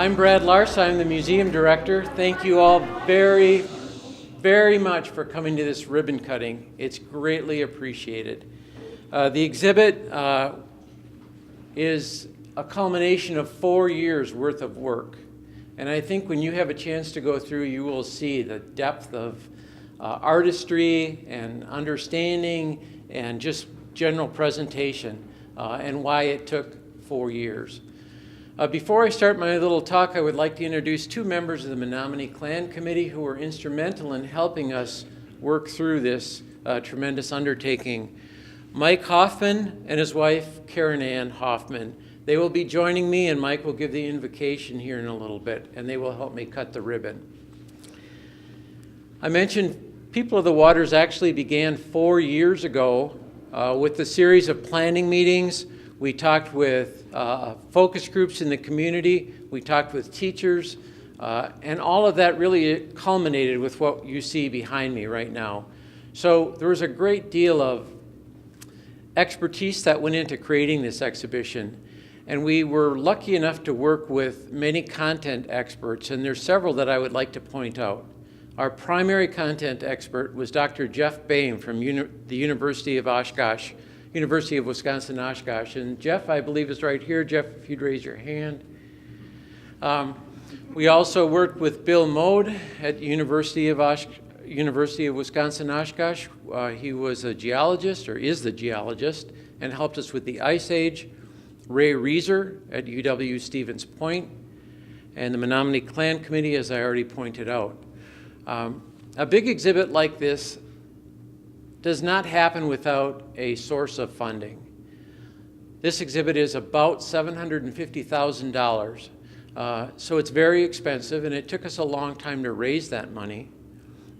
I'm Brad Lars. I'm the museum director. Thank you all very, very much for coming to this ribbon cutting. It's greatly appreciated. The exhibit is a culmination of 4 years worth of work. And I think when you have a chance to go through, you will see the depth of artistry and understanding and just general presentation and why it took 4 years. Before I start my little talk, I would like to introduce two members of the Menominee Clan Committee who were instrumental in helping us work through this tremendous undertaking. Mike Hoffman and his wife, Karen Ann Hoffman. They will be joining me, and Mike will give the invocation here in a little bit, and they will help me cut the ribbon. I mentioned People of the Waters actually began 4 years ago with a series of planning meetings. We talked with focus groups in the community. We talked with teachers. And all of that really culminated with what you see behind me right now. So there was a great deal of expertise that went into creating this exhibition. And we were lucky enough to work with many content experts, and there's several that I would like to point out. Our primary content expert was Dr. Jeff Boehm from the University of Oshkosh, University of Wisconsin-Oshkosh. And Jeff, I believe, is right here. Jeff, if you'd raise your hand. We also worked with Bill Mode at University of Wisconsin-Oshkosh. He was a geologist, or is the geologist, and helped us with the Ice Age. Ray Reeser at UW-Stevens Point, and the Menominee Clan Committee, as I already pointed out. A big exhibit like this does not happen without a source of funding. This exhibit is about $750,000, so it's very expensive, and it took us a long time to raise that money.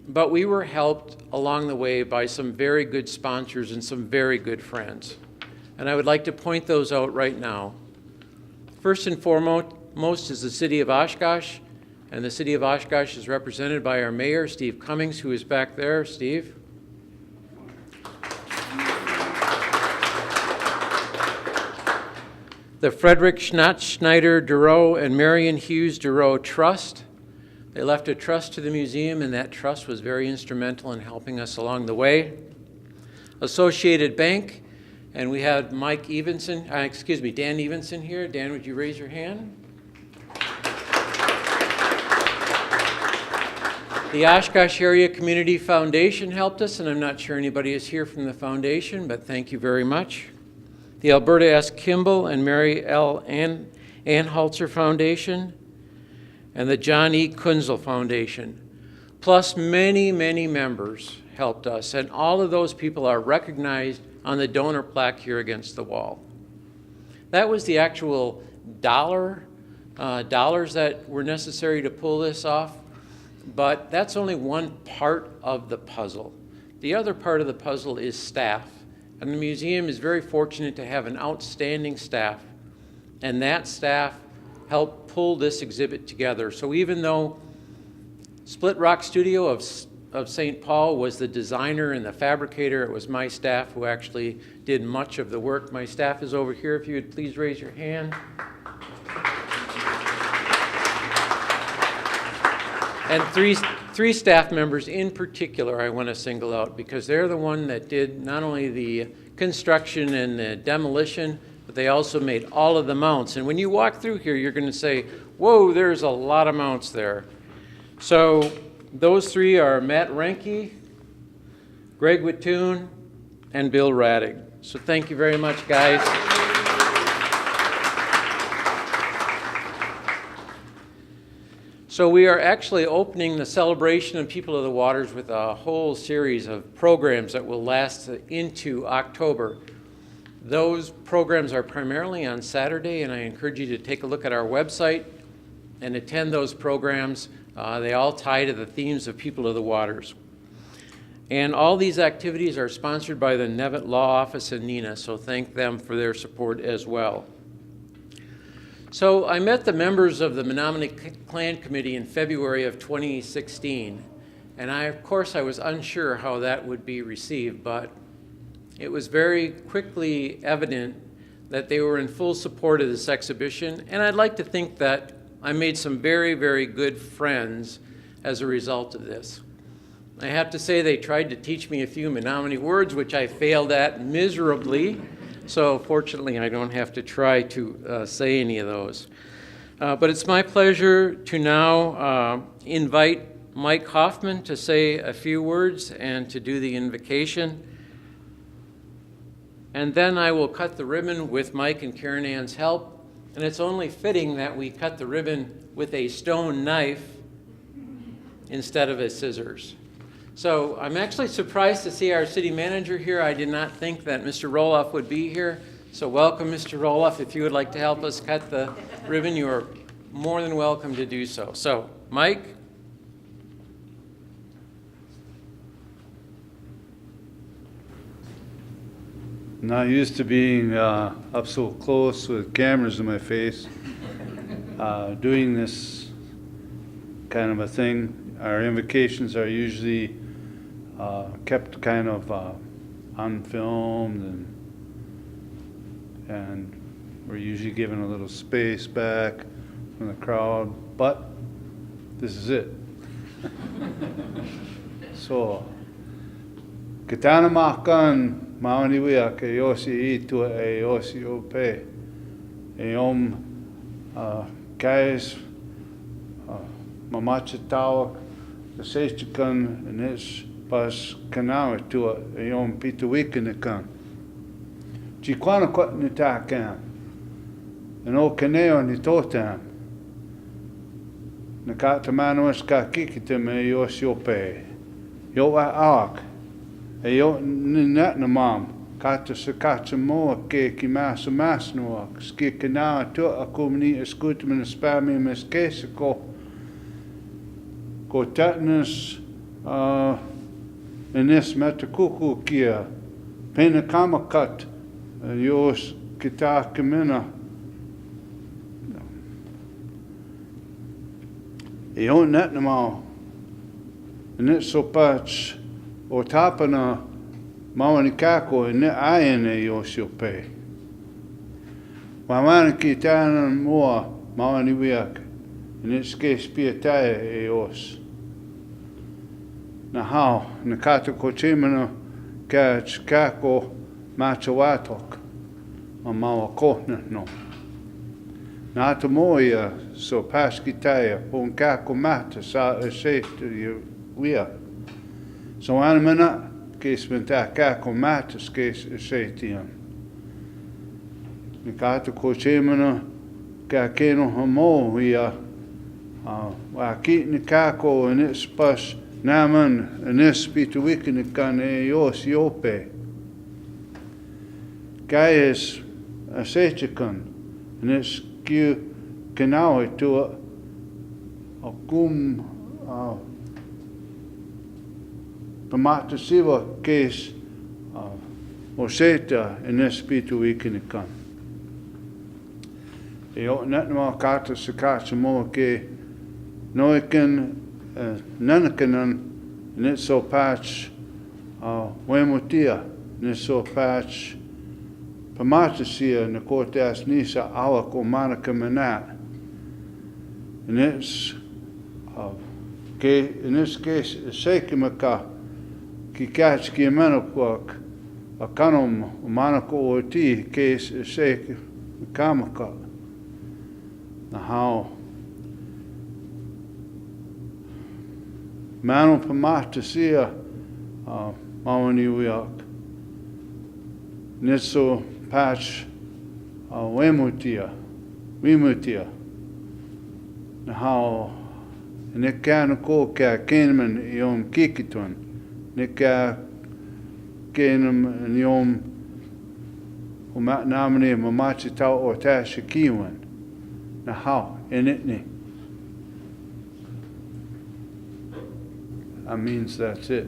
But we were helped along the way by some very good sponsors and some very good friends. And I would like to point those out right now. First and foremost is the City of Oshkosh, and the City of Oshkosh is represented by our mayor, Steve Cummings, who is back there. Steve. The Frederick Schneider Dureau and Marion Hughes Dureau Trust. They left a trust to the museum, and that trust was very instrumental in helping us along the way. Associated Bank. And we have Dan Evenson here. Dan, would you raise your hand? The Oshkosh Area Community Foundation helped us, and I'm not sure anybody is here from the foundation, but thank you very much. The Alberta S. Kimball and Mary L. Anhalter Foundation, and the John E. Kunzel Foundation, plus many, many members helped us, and all of those people are recognized on the donor plaque here against the wall. That was the actual dollars that were necessary to pull this off, but that's only one part of the puzzle. The other part of the puzzle is staff, and the museum is very fortunate to have an outstanding staff, and that staff helped pull this exhibit together. So even though Split Rock Studio of St. Paul was the designer and the fabricator, it was my staff who actually did much of the work. My staff is over here. If you would please raise your hand. And three staff members in particular I want to single out, because they're the one that did not only the construction and the demolition, but they also made all of the mounts. And when you walk through here, you're going to say, whoa, there's a lot of mounts there. So those three are Matt Renke, Greg Wattoon, and Bill Radig. So thank you very much, guys. So we are actually opening the celebration of People of the Waters with a whole series of programs that will last into October. Those programs are primarily on Saturday, and I encourage you to take a look at our website and attend those programs. They all tie to the themes of People of the Waters. And all these activities are sponsored by the Nevitt Law Office and Nina, so thank them for their support as well. So I met the members of the Menominee Clan Committee in February of 2016, and of course I was unsure how that would be received, but it was very quickly evident that they were in full support of this exhibition, and I'd like to think that I made some very, very good friends as a result of this. I have to say they tried to teach me a few Menominee words, which I failed at miserably. So fortunately, I don't have to try to say any of those. But it's my pleasure to now invite Mike Hoffman to say a few words and to do the invocation. And then I will cut the ribbon with Mike and Karen Ann's help. And it's only fitting that we cut the ribbon with a stone knife instead of a scissors. So I'm actually surprised to see our city manager here. I did not think that Mr. Roloff would be here. So welcome, Mr. Roloff. If you would like to help us cut the ribbon, you are more than welcome to do so. So, Mike. Not used to being up so close with cameras in my face. Doing this kind of a thing, our invocations are usually kept kind of unfilmed, and we're usually given a little space back from the crowd, but this is it. So, Kitana Makan Mauniwia ke Yosi Itua e Yosi Ope e guys Mamachatawa the Seichikan and his pas Kanawa to a Peter Wikinikan. Chikwana Kot Nitakan and O Kaneo Nitotam Nakata Manuas Kakikitim e Yosi Ope Yoa Ark. E yo net na mam kata se kata moa ke ki masa masnoa ski kana to a komni escut men spami mes kese ko tatnus enes meta kuku kia pena kama kat yos kita kemena e yo net na mam and it's so much o tapana mawani kako e ne aene yosiope. Mamana ki tāna moa mawani wiak e ne skes pia tae e os. Na hao, na kata ko timana ka kako machawatok ma mawa kohna no. Na ata moia so paski tae pon kako mata sa e seifte wiak. So anamana kes venta kako matas kes seitian. Nikata ko chemana ka keno hamo ia wa ki nikako enes pas naman enes pitu wikikan e yos yope. Gaies a seitikan enes kiu kenawe to a kum Pamata siwa kes o seta in espiritu ikinikan. E o netma kata se kata mo ke noiken nanakanan net so patch wemotia net so patch pamata sia na kortas nisa awa ko manaka manat. And it's in this case sekimaka ki catch ki manokwak a kanom manako o ti case sek kamaka na how mano pamata sia mawani wiak neso patch wemutia na how ne kana ko ka kenman yom kikiton ne ka kenam yom uma namne mamachi ta o ta shikiwan na how in it ne that means that's it.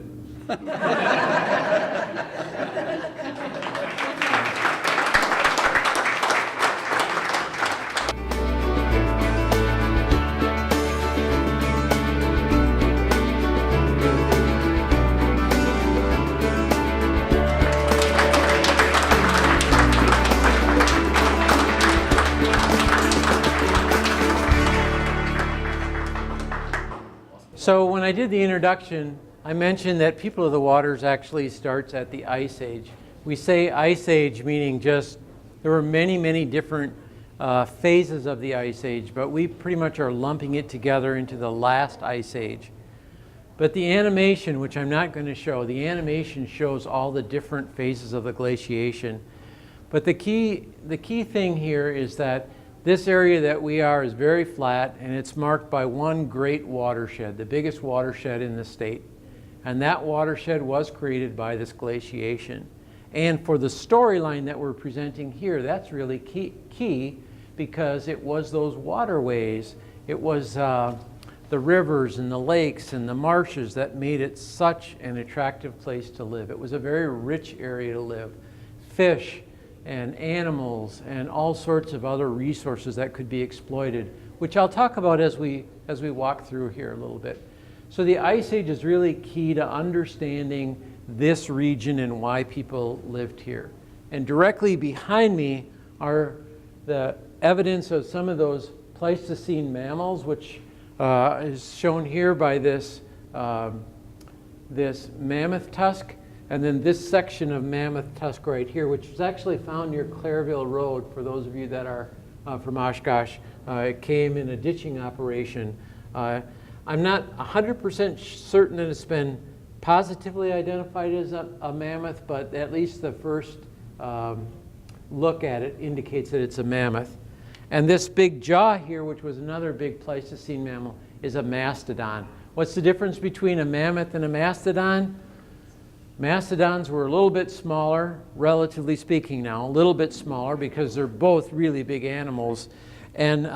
So when I did the introduction, I mentioned that People of the Waters actually starts at the Ice Age. We say Ice Age meaning just there were many, many different phases of the Ice Age, but we pretty much are lumping it together into the last Ice Age. But the animation, which I'm not going to show, the animation shows all the different phases of the glaciation. But the key thing here is that this area that we are is very flat, and it's marked by one great watershed, the biggest watershed in the state. And that watershed was created by this glaciation. And for the storyline that we're presenting here, that's really key because it was those waterways, it was the rivers and the lakes and the marshes that made it such an attractive place to live. It was a very rich area to live. Fish and animals and all sorts of other resources that could be exploited, which I'll talk about as we walk through here a little bit. So the Ice Age is really key to understanding this region and why people lived here. And directly behind me are the evidence of some of those Pleistocene mammals, which is shown here by this mammoth tusk, and then this section of mammoth tusk right here, which is actually found near Clareville Road. For those of you that are from Oshkosh, it came in a ditching operation. I'm not 100% certain that it's been positively identified as a mammoth, but at least the first look at it indicates that it's a mammoth. And this big jaw here, which was another big Pleistocene mammal, is a mastodon. What's the difference between a mammoth and a mastodon? Mastodons were a little bit smaller, relatively speaking now, a little bit smaller because they're both really big animals. And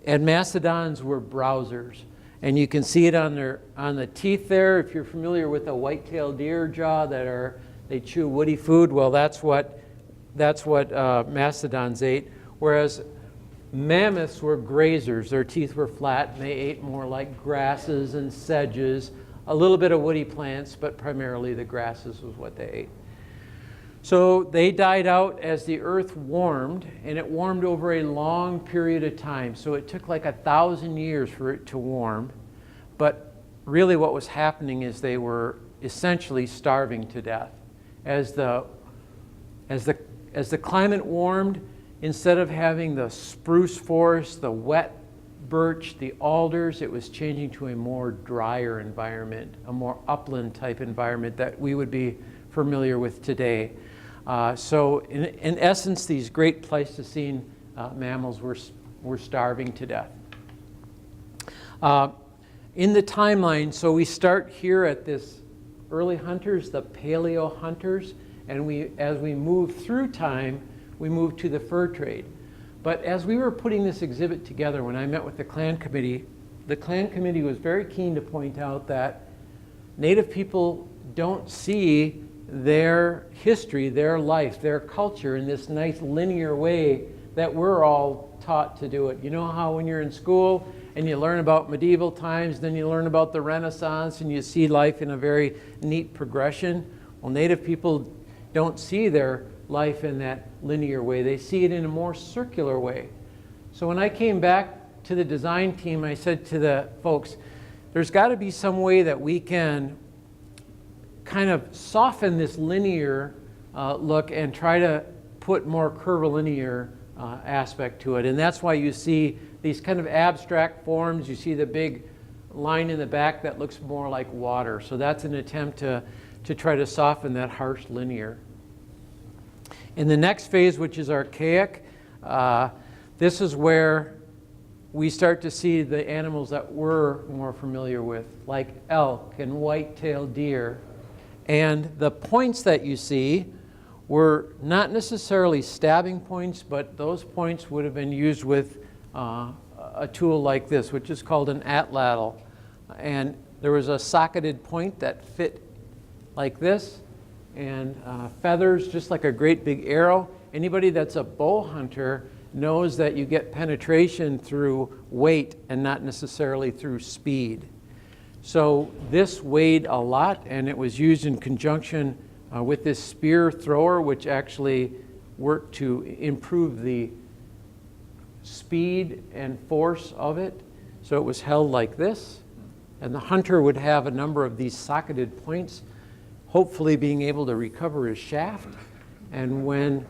mastodons were browsers. And you can see it on the teeth there. If you're familiar with a white-tailed deer jaw they chew woody food, well, that's what mastodons ate. Whereas mammoths were grazers. Their teeth were flat, and they ate more like grasses and sedges, a little bit of woody plants, but primarily the grasses was what they ate. So they died out as the earth warmed, and it warmed over a long period of time. So it took like 1,000 years for it to warm. But really what was happening is they were essentially starving to death. As the climate warmed, instead of having the spruce forest, the wet birch, the alders, it was changing to a more drier environment, a more upland type environment that we would be familiar with today. So in essence, these great Pleistocene mammals were starving to death. In the timeline, so we start here at this early hunters, the paleo hunters, and as we move through time, we move to the fur trade. But as we were putting this exhibit together, when I met with the clan committee was very keen to point out that Native people don't see their history, their life, their culture in this nice linear way that we're all taught to do it. You know how when you're in school and you learn about medieval times, then you learn about the Renaissance, and you see life in a very neat progression? Well, Native people don't see their life in that linear way. They see it in a more circular way. So when I came back to the design team, I said to the folks, there's got to be some way that we can kind of soften this linear look and try to put more curvilinear aspect to it. And that's why you see these kind of abstract forms. You see the big line in the back that looks more like water. So that's an attempt to try to soften that harsh linear. In the next phase, which is archaic, this is where we start to see the animals that we're more familiar with, like elk and white-tailed deer. And the points that you see were not necessarily stabbing points, but those points would have been used with a tool like this, which is called an atlatl. And there was a socketed point that fit like this, and feathers, just like a great big arrow. Anybody that's a bow hunter knows that you get penetration through weight and not necessarily through speed. So this weighed a lot, and it was used in conjunction with this spear thrower, which actually worked to improve the speed and force of it. So it was held like this, And the hunter would have a number of these socketed points, hopefully being able to recover his shaft. And when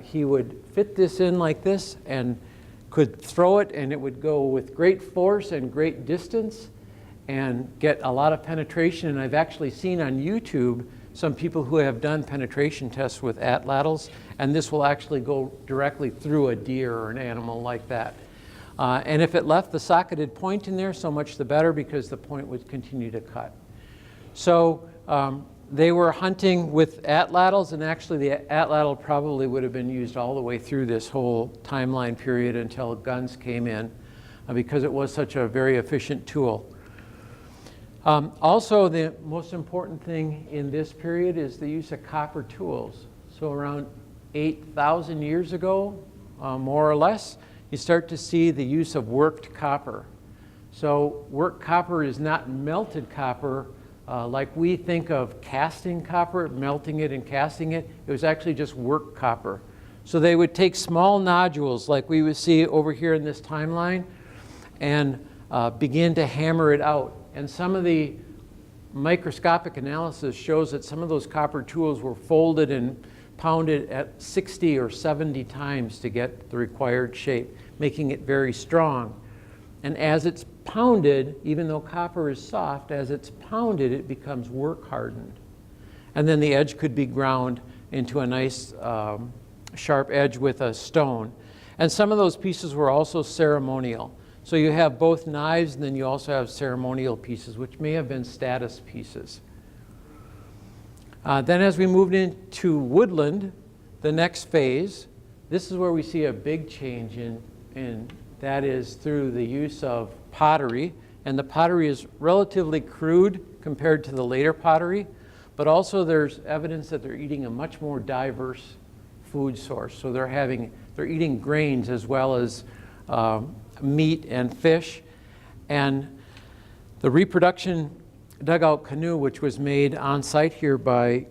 he would fit this in like this and could throw it, and it would go with great force and great distance and get a lot of penetration. And I've actually seen on YouTube some people who have done penetration tests with atlatls, and this will actually go directly through a deer or an animal like that. And if it left the socketed point in there, so much the better, because the point would continue to cut. So they were hunting with atlatls, and actually the atlatl probably would have been used all the way through this whole timeline period until guns came in, because it was such a very efficient tool. Also, the most important thing in this period is the use of copper tools. So around 8,000 years ago, more or less, you start to see the use of worked copper. So worked copper is not melted copper like we think of casting copper, melting it and casting it. It was actually just worked copper. So they would take small nodules like we would see over here in this timeline and begin to hammer it out. And some of the microscopic analysis shows that some of those copper tools were folded and pounded at 60 or 70 times to get the required shape, making it very strong. And as it's pounded, even though copper is soft, as it's pounded, it becomes work hardened. And then the edge could be ground into a nice sharp edge with a stone. And some of those pieces were also ceremonial. So you have both knives, and then you also have ceremonial pieces, which may have been status pieces. Then as we moved into woodland, the next phase, this is where we see a big change in that is through the use of pottery. And the pottery is relatively crude compared to the later pottery, but also there's evidence that they're eating a much more diverse food source. So they're eating grains as well as meat and fish. And the reproduction dugout canoe, which was made on site here by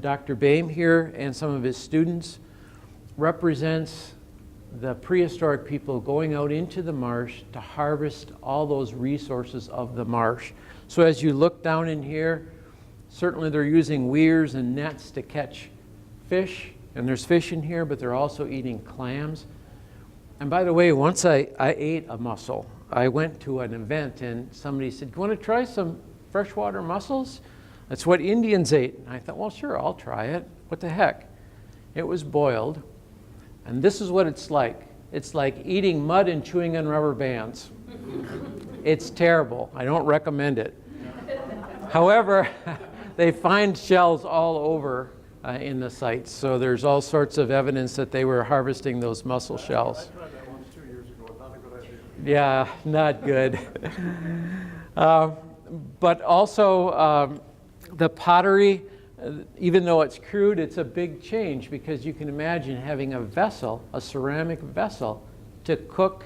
Dr. Boehm here and some of his students, represents the prehistoric people going out into the marsh to harvest all those resources of the marsh. So as you look down in here, certainly they're using weirs and nets to catch fish, and there's fish in here, but they're also eating clams. And by the way, once I ate a mussel. I went to an event and somebody said, "You want to try some freshwater mussels? That's what Indians ate." And I thought, well, sure, I'll try it. What the heck? It was boiled. And this is what it's like. It's like eating mud and chewing on rubber bands. It's terrible. I don't recommend it. However, they find shells all over in the sites. So there's all sorts of evidence that they were harvesting those mussel shells. I tried that once 2 years ago. Not a good idea. Yeah, not good. But also the pottery, even though it's crude, it's a big change, because you can imagine having a vessel, a ceramic vessel, to cook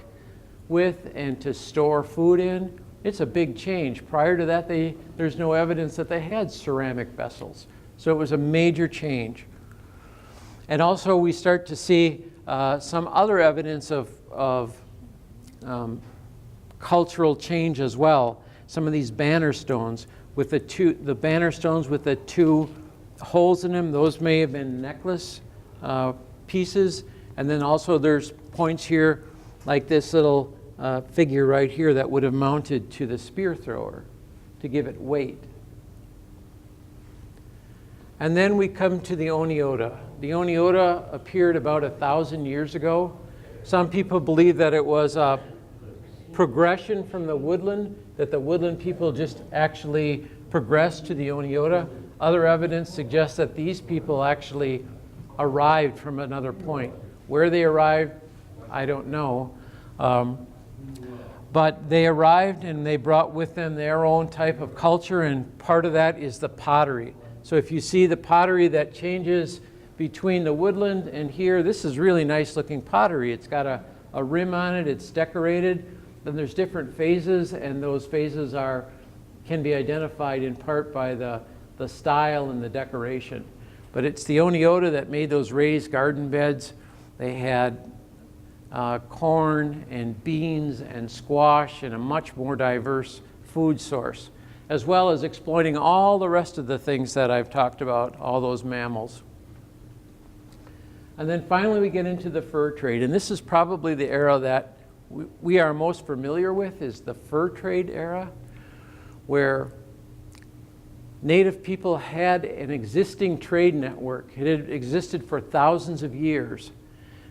with and to store food in. It's a big change. Prior to that, there's no evidence that they had ceramic vessels. So it was a major change. And also we start to see some other evidence of cultural change as well. Some of these banner stones with the banner stones with the two holes in them, those may have been necklace pieces. And then also there's points here like this little figure right here that would have mounted to the spear thrower to give it weight. And then we come to the Oneota. The Oneota appeared about 1,000 years ago. Some people believe that it was a progression from the woodland, that the woodland people just actually progressed to the Oneota. Other evidence suggests that these people actually arrived from another point. Where they arrived, I don't know. But they arrived and they brought with them their own type of culture, and part of that is the pottery. So if you see the pottery that changes between the woodland and here, this is really nice looking pottery. It's got a rim on it, it's decorated. Then there's different phases, and those phases can be identified in part by the style and the decoration. But it's the Oneota that made those raised garden beds. They had corn and beans and squash and a much more diverse food source, as well as exploiting all the rest of the things that I've talked about, all those mammals. And then finally we get into the fur trade, and this is probably the era that we are most familiar with, is the fur trade era, where Native people had an existing trade network. It had existed for thousands of years.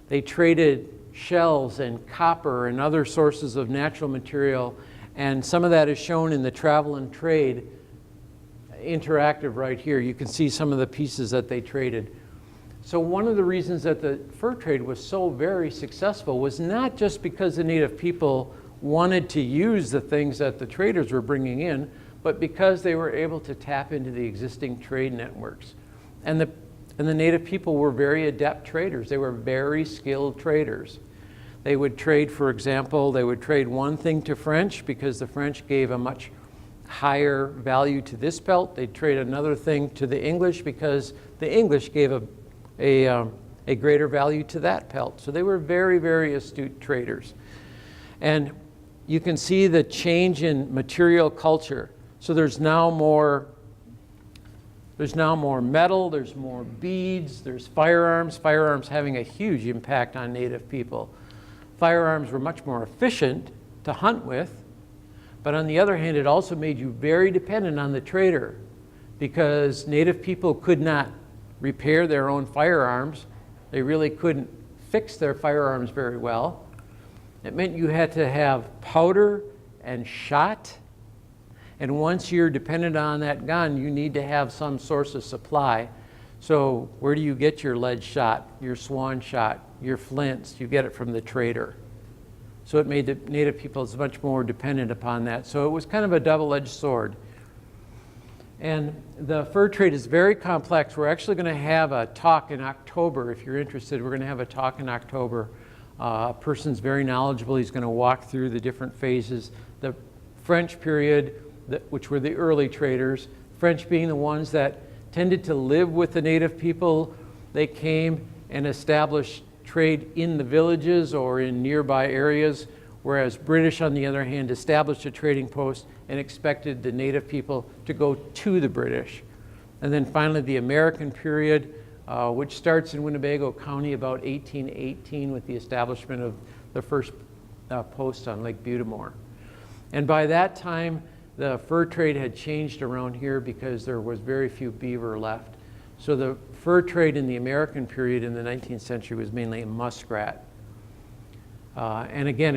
They traded shells and copper and other sources of natural material, and some of that is shown in the travel and trade interactive right here. You can see some of the pieces that they traded. So one of the reasons that the fur trade was so very successful was not just because the Native people wanted to use the things that the traders were bringing in, but because they were able to tap into the existing trade networks. And the Native people were very adept traders. They were very skilled traders. They would trade, for example, they would trade one thing to French because the French gave a much higher value to this pelt. They'd trade another thing to the English because the English gave a greater value to that pelt. So they were very, very astute traders. And you can see the change in material culture. So there's now more metal, there's more beads, there's firearms having a huge impact on Native people. Firearms were much more efficient to hunt with, but on the other hand, it also made you very dependent on the trader, because Native people could not repair their own firearms. They really couldn't fix their firearms very well. It meant you had to have powder and shot. And once you're dependent on that gun, you need to have some source of supply. So where do you get your lead shot, your swan shot, your flints? You get it from the trader. So it made the Native peoples much more dependent upon that. So it was kind of a double-edged sword. And the fur trade is very complex. We're actually going to have a talk in October. If you're interested, we're going to have a talk in October. A person's very knowledgeable. He's going to walk through the different phases. The French period, which were the early traders, French being the ones that tended to live with the Native people. They came and established trade in the villages or in nearby areas, whereas British, on the other hand, established a trading post and expected the Native people to go to the British. And then finally the American period, which starts in Winnebago County about 1818 with the establishment of the first post on Lake Butamore. And by that time, the fur trade had changed around here because there was very few beaver left. So the fur trade in the American period in the 19th century was mainly a muskrat. And again,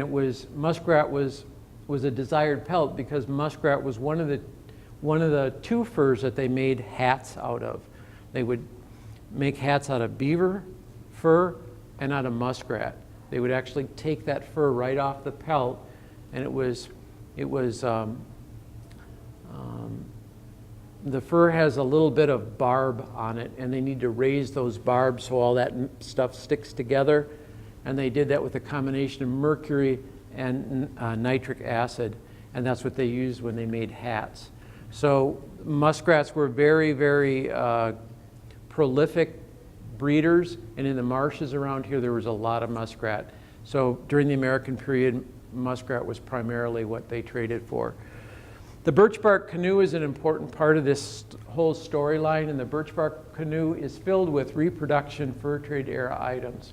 muskrat was a desired pelt because muskrat was one of the two furs that they made hats out of. They would make hats out of beaver fur and out of muskrat. They would actually take that fur right off the pelt, and the fur has a little bit of barb on it, and they need to raise those barbs so all that stuff sticks together. And they did that with a combination of mercury and nitric acid, and that's what they used when they made hats. So muskrats were very, very prolific breeders, and in the marshes around here there was a lot of muskrat. So during the American period, muskrat was primarily what they traded for. The birch bark canoe is an important part of this whole storyline, and the birch bark canoe is filled with reproduction fur trade era items.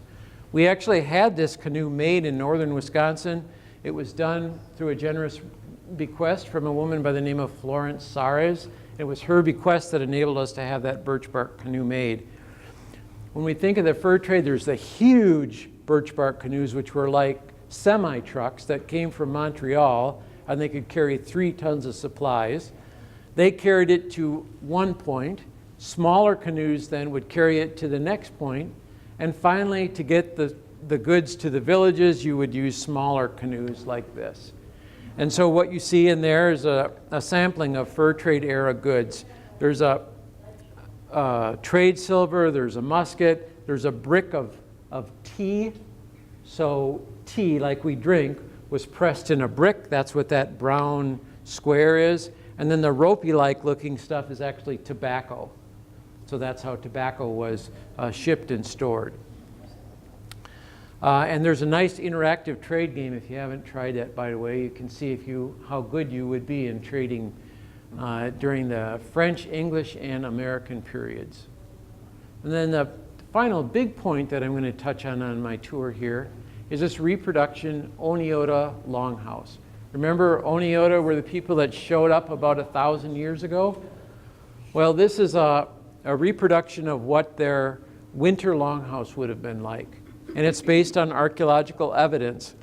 We actually had this canoe made in northern Wisconsin. It was done through a generous bequest from a woman by the name of Florence Sares. It was her bequest that enabled us to have that birch bark canoe made. When we think of the fur trade, there's the huge birch bark canoes, which were like semi-trucks that came from Montreal, and they could carry 3 tons of supplies. They carried it to one point. Smaller canoes then would carry it to the next point. And finally, to get the goods to the villages, you would use smaller canoes like this. And so what you see in there is a sampling of fur trade era goods. There's a trade silver, there's a musket, there's a brick of tea. So tea, like we drink, was pressed in a brick. That's what that brown square is. And then the ropey-like looking stuff is actually tobacco. So that's how tobacco was shipped and stored. And there's a nice interactive trade game. If you haven't tried that, by the way, you can see how good you would be in trading during the French, English, and American periods. And then the final big point that I'm going to touch on my tour here is this reproduction Oneota Longhouse. Remember Oneota were the people that showed up about 1,000 years ago? Well, this is a reproduction of what their winter longhouse would have been like. And it's based on archaeological evidence.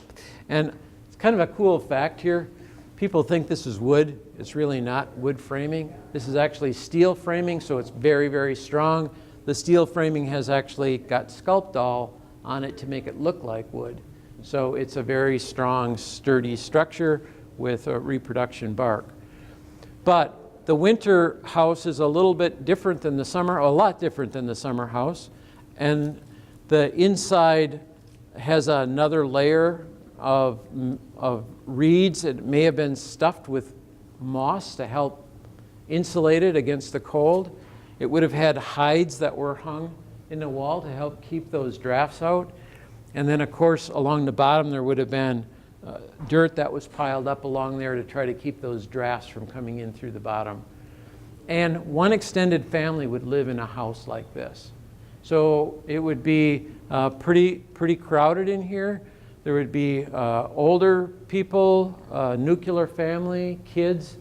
And it's kind of a cool fact here. People think this is wood. It's really not wood framing. This is actually steel framing, so it's very, very strong. The steel framing has actually got sculptol on it to make it look like wood. So it's a very strong, sturdy structure with a reproduction bark. But the winter house is a little bit different than the summer, a lot different than the summer house. And the inside has another layer of reeds. It may have been stuffed with moss to help insulate it against the cold. It would have had hides that were hung in the wall to help keep those drafts out. And then, of course, along the bottom there would have been dirt that was piled up along there to try to keep those drafts from coming in through the bottom. And one extended family would live in a house like this. So it would be pretty crowded in here. There would be older people, nuclear family, kids,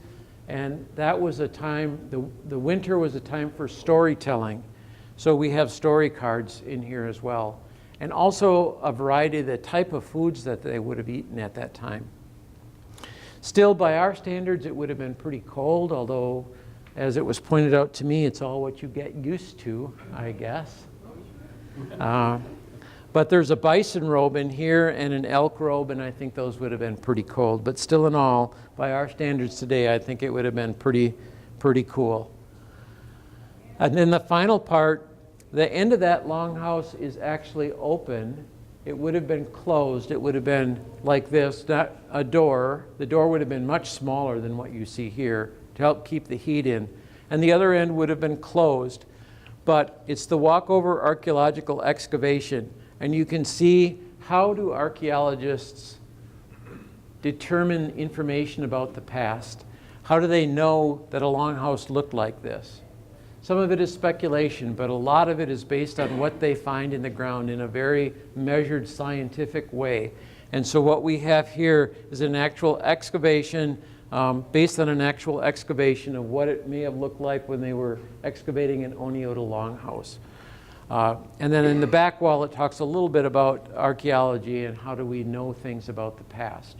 and that was a time, the winter was a time for storytelling. So we have story cards in here as well. And also a variety of the type of foods that they would have eaten at that time. Still, by our standards, it would have been pretty cold, although, as it was pointed out to me, it's all what you get used to, I guess. But there's a bison robe in here and an elk robe, and I think those would have been pretty cold. But still in all, by our standards today, I think it would have been pretty cool. And then the final part, the end of that longhouse is actually open. It would have been closed. It would have been like this, not a door. The door would have been much smaller than what you see here to help keep the heat in. And the other end would have been closed. But it's the walkover archaeological excavation. And you can see, how do archaeologists determine information about the past? How do they know that a longhouse looked like this? Some of it is speculation, but a lot of it is based on what they find in the ground in a very measured scientific way. And so what we have here is an actual excavation, based on an actual excavation of what it may have looked like when they were excavating an Oneota longhouse. And then in the back wall, it talks a little bit about archaeology and how do we know things about the past.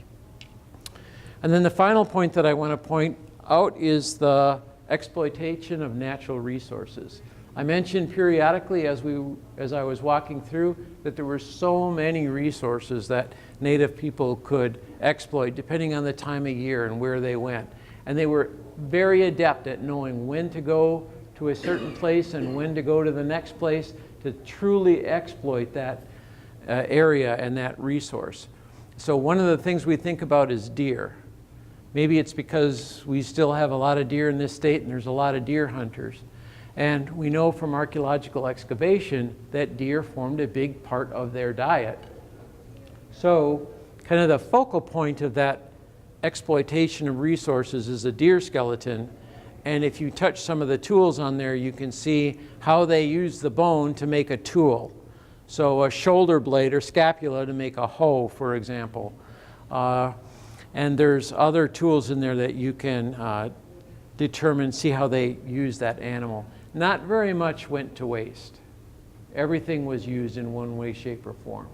And then the final point that I want to point out is the exploitation of natural resources. I mentioned periodically as I was walking through that there were so many resources that Native people could exploit depending on the time of year and where they went. And they were very adept at knowing when to go to a certain place and when to go to the next place to truly exploit that area and that resource. So one of the things we think about is deer. Maybe it's because we still have a lot of deer in this state and there's a lot of deer hunters. And we know from archaeological excavation that deer formed a big part of their diet. So kind of the focal point of that exploitation of resources is a deer skeleton. And if you touch some of the tools on there, you can see how they use the bone to make a tool. So a shoulder blade or scapula to make a hoe, for example. And there's other tools in there that you can see how they use that animal. Not very much went to waste. Everything was used in one way, shape, or form.